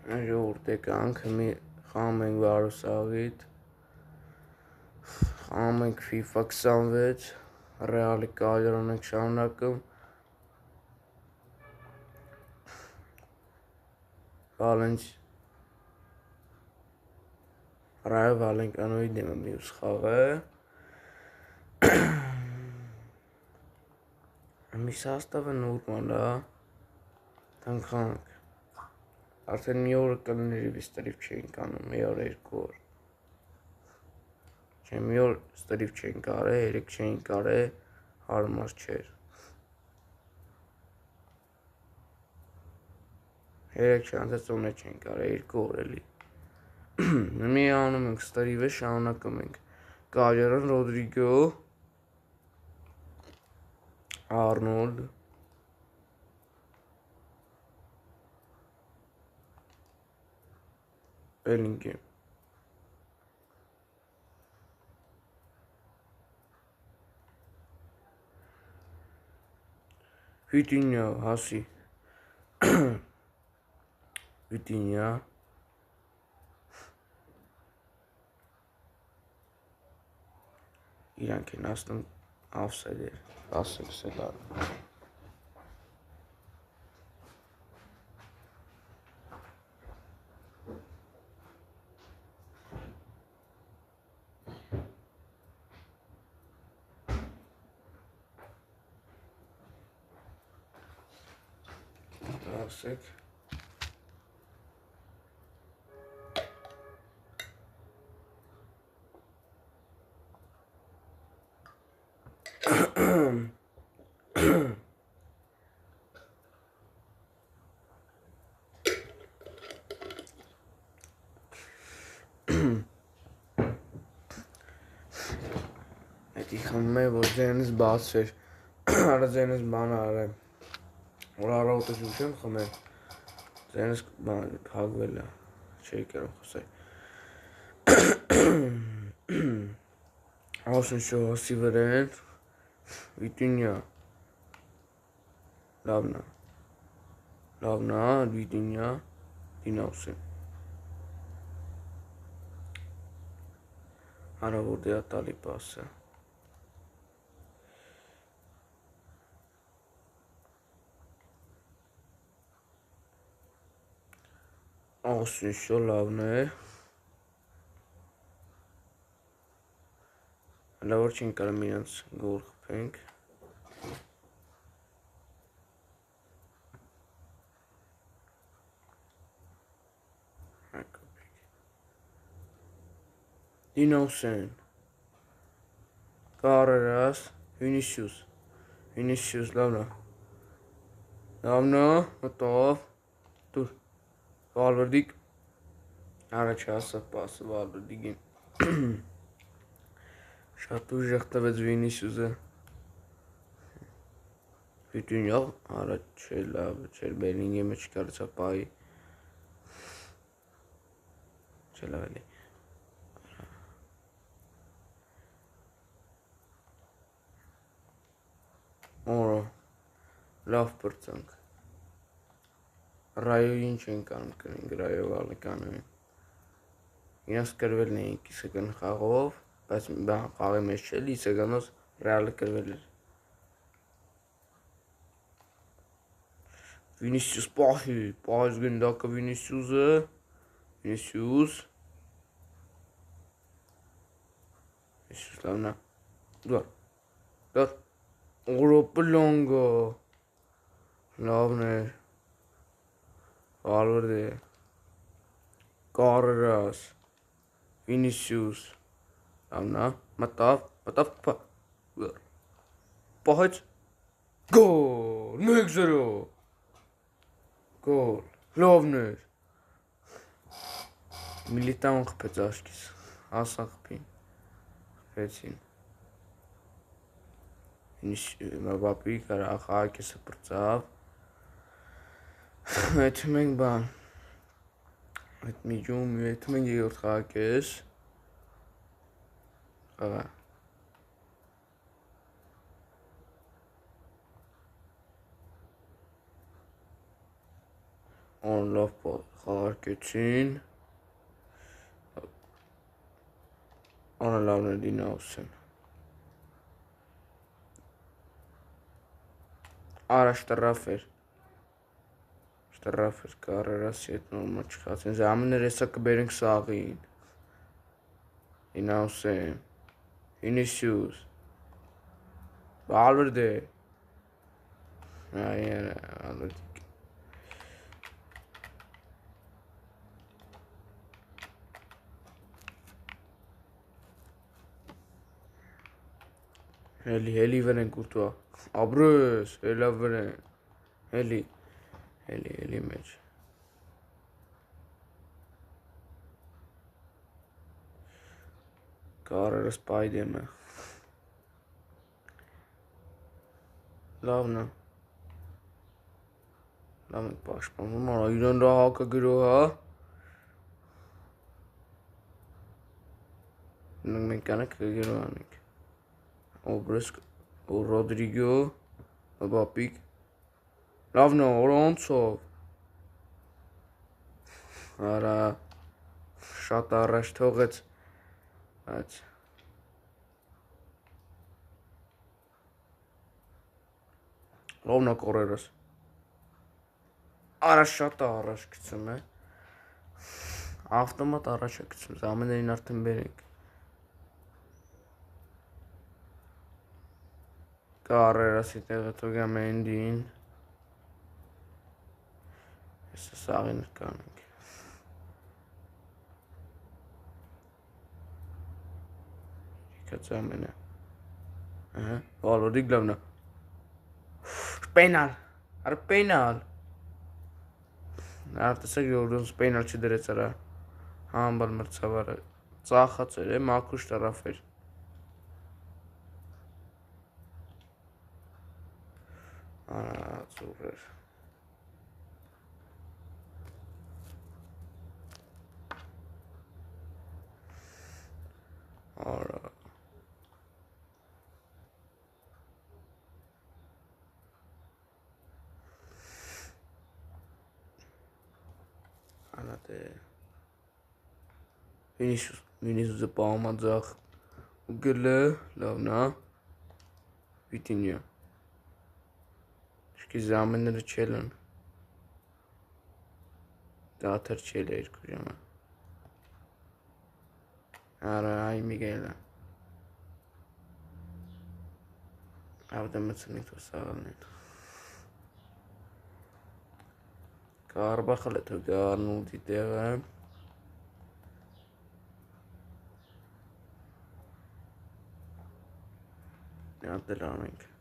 ժողովուրդ եկանք մի խաղում ենք Վարուսաղիթ, խաղում ենք FIFA 26, Ռեալի կալերոն ենք շարունակում, Ռայո Վալենկանոյի դեմը մյուս խաղը, մի սաստավը նորմալ է, թանքանք, արդեն մի օրը կլներ և ստրիվ չենք անում, մի օր երկու օր, չէ մի օր ստրիվ չենք արել, երեք չենք արել, հարմար չեր, երեք շանցեցոնը չենք արել, երկու օր էլի, մի անում ենք ստրիվը շարունակում ենք, Կալերոն Ռոդրիգո, Արնոլդ, Բելինգեմ, Վիտինյա, հասի, Վիտինյա, իրանք են ասնում ավսայդեր, ասեք սելար, ասեք, Հետի խմում է, որ ձենս բաց էր, արա ձենս բան արեմ, որ առավոտը ժուշ եմ խմել, ձենս հագվել է, չէի կերում խոսել, ասեն շողասի վր են, Վիտինյա, լավնա, Վիտինյա, դինավսեն, արա որ դեա տալի պասը, ասեն շո լավն է, հլա որ չենք կարում իրենց գոր խպենք, Դինավսեն, Կարերաս, Վինիսիուս լավնա, մտով, դուր, Վալվերդիկ, առաջ հասավ պասը Վալվերդիկին, շատ ուժեղ տվեց Վինիսիուսը, Վիտինյա, առաջ չէր լավ, չէր Բելինգեմը չկարծա պայի, չէ լավ էլի, Օրո, լավ պրծանք, Ռայոյին չենք անում կրինք, Ռայո Վալենկանոյին, իրենց կրվելն էին կիսական խաղով, բայց խաղի մեջ չէ, լիսականոց Ռեալը կրվել էր, Վինիսիուս պահից գնդակը Վինիսիուսը, Վինիսիուս լավնա, դուար, Օրոպը լոնգո, լավն էր, Վալվերդե, Կարերաս, Վինիսիուս, լավնա, մտավ, պահեց, գոլ, 1-0, գոլ, լավն էր, Միլիտաուն խպեց աշկիս, ասան խպին, խպեցին, Մբապի խաղակեսը պրծավ, եթում ենք բան, այդ միջում եթում ենք երկրորդ խաղակես, խաղա, լավ խաղարկեցին։ Անա լավն է դինա ուսեն։ Արա շտրաֆեր կարերասի հետ նորմալ չխացեն, զամիներ եսա կբերենք սաղին։ Դինա ուսեն, Վինիսիուս, Valverde, Valverde։ Հելի վրենք ուրտուա, Աբրոս, հելա վրեն, հելի մեջ։ Կարերը սպայդեմ է։ Լավն է։ Լավ ենք պաշտպանում, արա իրան դա հակը գրո, հա։ Մենք անենք գրո անենք։ Օբրես, Ռոդրիգո, Բապիկ։ Լավն է, օրա ոնցով։ Արա շատ առաջ թողեց, բայց լավն է կորերս։ Արա շատ առաջ գցում է։ Ավտոմատ առաջ է գցում, զամեներին արդեն բերենք։ Կարերասի տեղը թողյա Մենդին։ Եսը սաղին կանենք։ Իկաց ամեն է։ Վալորդիկ լավն է։ Պենալ, արա պենալ։ Արտեսակ յորդոնց պենալ չդրեց արա։ Համբալ մրցավարը ծախած էր, մակուշ տարավ էր։ Ծուր էր։ Արա։ Անատ է։ Վինիսուսը պահամաձախ ուգել է, լավն է։ Վիտինյա։ Շկի զամենները չել են։ Դաթր չել է երկու ժամը։ Արա այ միգել է։ Ավդը մծնիկ թո սաղալն են։ Կարբախալ է թո գարնուլդի տեղը։ Նատել անենք։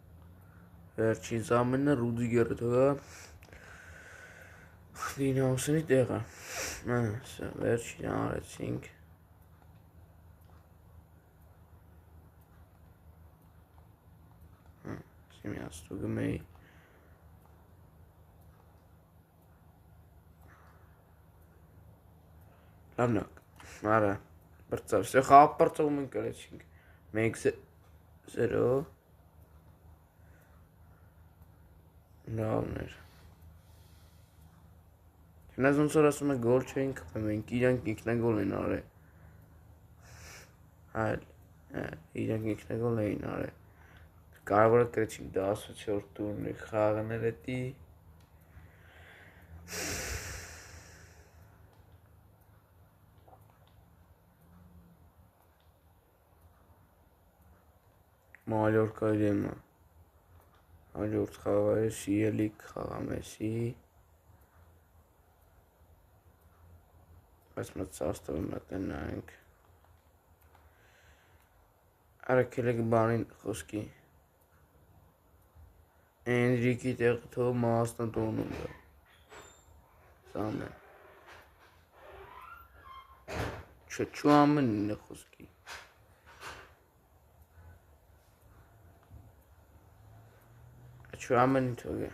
Վերջին զամենը Ռուդիգերը թողա Դինամոսնի տեղը։ Վերջին արեցինք։ Սիմի աստուգում էի։ Լավնակ, արա, բրծավ, սեղ հապ բրծվում են կրեցինք։ Մենք զերո։ Լավն էր։ Հնազ ոնց որ ասում է գոլ չէին կպեմ, ենք իրանք ինքնագոլ են արել։ Այլ, իրանք ինքնագոլ էին արել։ Կարևորը կրեցինք 14-րդ տուրնիր խաղաներ էտի։ Մալյորկայի դեմը։ Հաջորդ խաղը Սիելիկ խաղամեսի։ Բայց մտ սաստով մտնանք։ Արաքելեք բանին խոսքի։ Էնրիկի տեղը թող մասնը տոնում դա։ Սամ է։ Չու ամենին է խոսքի։ Չու ամենին թող է։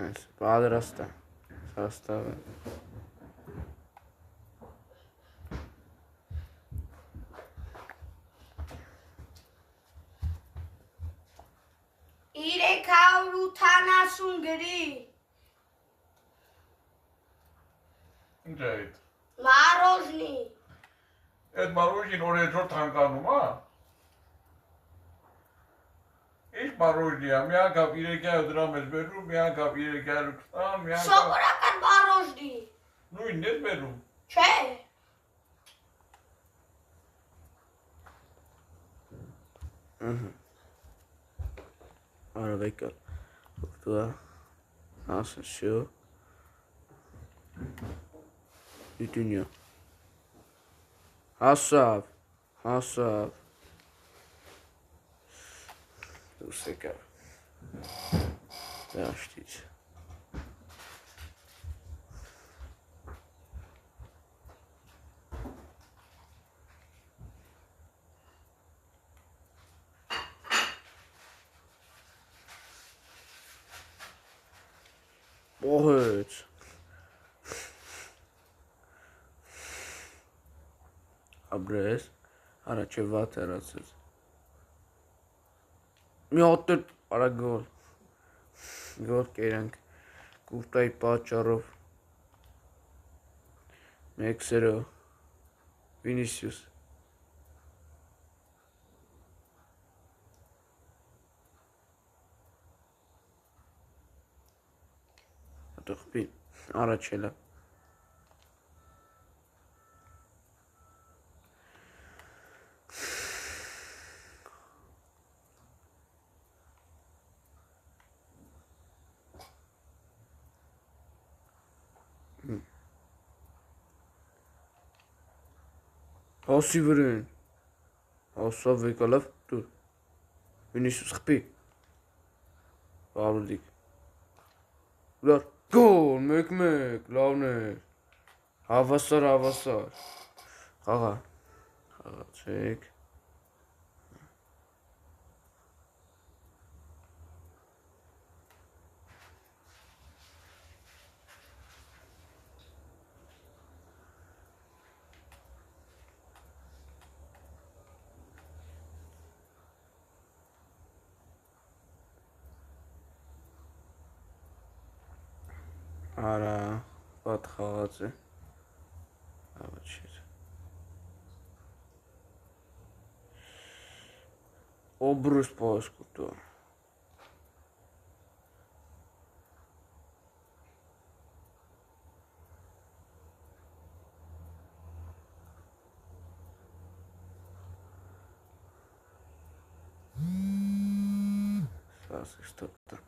Այս, պատրաստ է։ Սաստավ է։ Իրեք 180 գրի։ ինչ է այդ։ Մարոժնի։ Այդ մարոժին օր եջորդ հանկանում, հա։ Ինչ մարոժնի է, մի անգամ 300 դրամ ես բերում, մի անգամ 320, մի անգամ։ Սովորական մարոժնի։ Նույնն ես բերում։ Չէ։ Արաբեկալ, դուա, ասնշո, դյունյա, հասավ, դուս եկավ, դաշտից, Bohec. Abres. Առաջև վատ հեռացեց։ Մի հատ էլ արա գոլ։ Գոլ կերանք կուֆտայի պատճառով։ Մեքսերո Վինիսիուս։ Տխպի առաջելա։ Հասի վրեն։ Հասավ եկալավ դուր։ Վինիսիուս խփի։ Պավլիկ։ Լար գոլ 1-1 լավն է։ Հավասար։ Խաղա չեք։ Արա վատ խաղաց է։ Ահա չէ։ Օբրուս պասկուտո։ Սա ստոպտա։